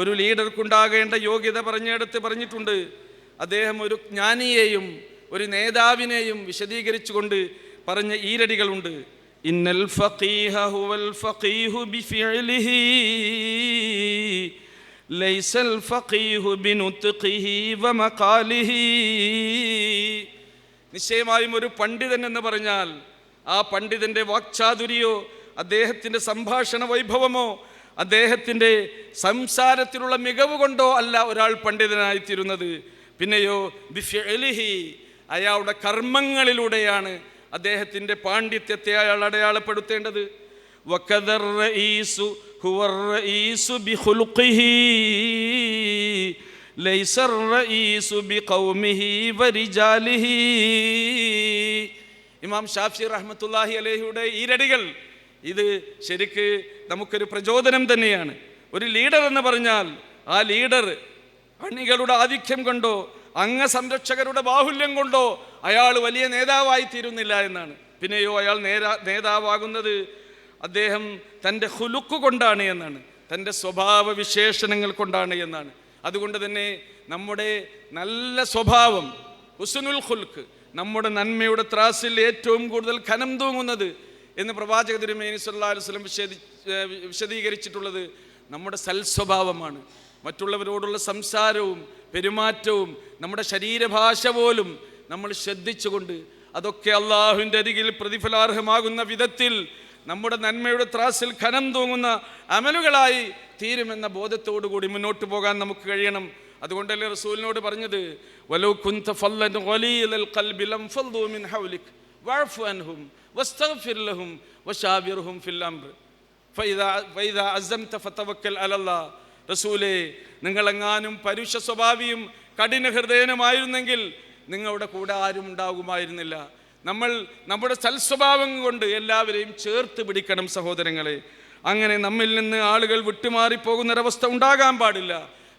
ഒരു ലീഡർക്കുണ്ടാകേണ്ട യോഗ്യത പറഞ്ഞെടുത്ത് പറഞ്ഞിട്ടുണ്ട്. അദ്ദേഹം ഒരു ജ്ഞാനിയെയും ഒരു നേതാവിനെയും വിശദീകരിച്ചുകൊണ്ട് പറഞ്ഞ ഈരടികളുണ്ട്. ഇന്നൽ ഫഖീഹ ഹുവൽ ഫഖീഹു ബിഫിഅലിഹി ലൈസൽ ഫഖീഹു ബിനുത്ഖിഹി വമഖാലിഹി. നിശ്ചയമായും ഒരു പണ്ഡിതൻ എന്ന് പറഞ്ഞാൽ ആ പണ്ഡിതൻ്റെ വാക്ചാതുരിയോ അദ്ദേഹത്തിൻ്റെ സംഭാഷണ വൈഭവമോ അദ്ദേഹത്തിൻ്റെ സംസാരത്തിലുള്ള മികവ് കൊണ്ടോ അല്ല ഒരാൾ പണ്ഡിതനായിത്തീരുന്നത്. പിന്നെയോ ബിഫിഅലിഹി, അയാളുടെ കർമ്മങ്ങളിലൂടെയാണ് അദ്ദേഹത്തിൻ്റെ പാണ്ഡിത്യത്തെ അയാൾ അടയാളപ്പെടുത്തേണ്ടത്. വകദർ റഈസു ഹുവർ റഈസു ബിഖുൽഖിഹി ലൈസർ റഈസു ബിഖൗമിഹി വരിജാലിഹി. ഇമാം ഷാഫി റഹ്മത്തുള്ളാഹി അലൈഹിയുടെ ഈരടികൾ ഇത് ശരിക്ക് നമുക്കൊരു പ്രചോദനം തന്നെയാണ്. ഒരു ലീഡർ എന്ന് പറഞ്ഞാൽ ആ ലീഡർ അണികളുടെ ആധിക്യം കൊണ്ടോ അംഗസംരക്ഷകരുടെ ബാഹുല്യം കൊണ്ടോ അയാൾ വലിയ നേതാവായി തീരുന്നില്ല എന്നാണ്. പിന്നെയോ അയാൾ നേതാവാകുന്നത് അദ്ദേഹം തൻ്റെ ഖുലുഖ് കൊണ്ടാണ് എന്നാണ്, തൻ്റെ സ്വഭാവ വിശേഷണങ്ങൾ കൊണ്ടാണ് എന്നാണ്. അതുകൊണ്ട് തന്നെ നമ്മുടെ നല്ല സ്വഭാവം, ഹുസ്നുൽ ഖുൽഖ്, നമ്മുടെ നന്മയുടെ ത്രാസിൽ ഏറ്റവും കൂടുതൽ ഖനം തൂങ്ങുന്നത് എന്ന് പ്രവാചക തിരുമേനി സല്ലല്ലാഹു അലൈഹി വസല്ലം വിശദീകരിച്ചിട്ടുള്ളത് നമ്മുടെ സൽസ്വഭാവമാണ്. മറ്റുള്ളവരോടുള്ള സംസാരവും പെരുമാറ്റവും നമ്മുടെ ശരീരഭാഷ പോലും നമ്മൾ ശ്രദ്ധിച്ചുകൊണ്ട് അതൊക്കെ അള്ളാഹുവിൻ്റെ അരികിൽ പ്രതിഫലാർഹമാകുന്ന വിധത്തിൽ നമ്മുടെ നന്മയുടെ ത്രാസിൽ ഖനം തൂങ്ങുന്ന അമലുകളായി തീരുമെന്ന ബോധത്തോടു കൂടി മുന്നോട്ട് പോകാൻ നമുക്ക് കഴിയണം. അതുകൊണ്ടല്ലേ റസൂലിനോട് പറഞ്ഞത്, വലൗ കുന്ത ഫല്ലൻ ഖലീലൽ ഖൽബി ലംഫളൂ മിൻ ഹൗലിക് വഅഫു അൻഹും വസ്തഗ്ഫിർ ലഹും വശാവിർഹും ഫിൽ അംർ ഫഇദാ അസംത ഫതവക്കൽ അലല്ലാഹ്. റസൂലേ, നിങ്ങളെങ്ങാനും പരുഷ സ്വഭാവിയും കഠിന ഹൃദയനുമായിരുന്നെങ്കിൽ നിങ്ങളുടെ കൂടെ ആരും ഉണ്ടാകുമായിരുന്നില്ല. നമ്മൾ നമ്മുടെ സൽസ്വഭാവം കൊണ്ട് എല്ലാവരെയും ചേർത്ത് പിടിക്കണം സഹോദരങ്ങളെ. അങ്ങനെ നമ്മിൽ നിന്ന് ആളുകൾ വിട്ടുമാറിപ്പോകുന്നൊരവസ്ഥ ഉണ്ടാകാൻ പാടില്ല.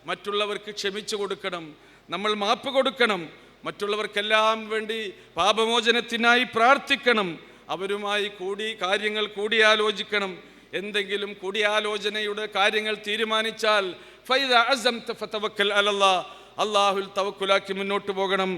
മറ്റുള്ളവർക്ക് ക്ഷമിച്ചു കൊടുക്കണം, നമ്മൾ മാപ്പ് കൊടുക്കണം, മറ്റുള്ളവർക്കെല്ലാം വേണ്ടി പാപമോചനത്തിനായി പ്രാർത്ഥിക്കണം, അവരുമായി കാര്യങ്ങൾ കൂടിയാലോചിക്കണം. എന്തെങ്കിലും കൂടിയാലോചനയുടെ കാര്യങ്ങൾ തീരുമാനിച്ചാൽ ഫൈദ അസംത ഫതവക്കൽ അലല്ലാഹ്, അല്ലാഹുൽ തവക്കുലാക്കി മുന്നോട്ട് പോകണം.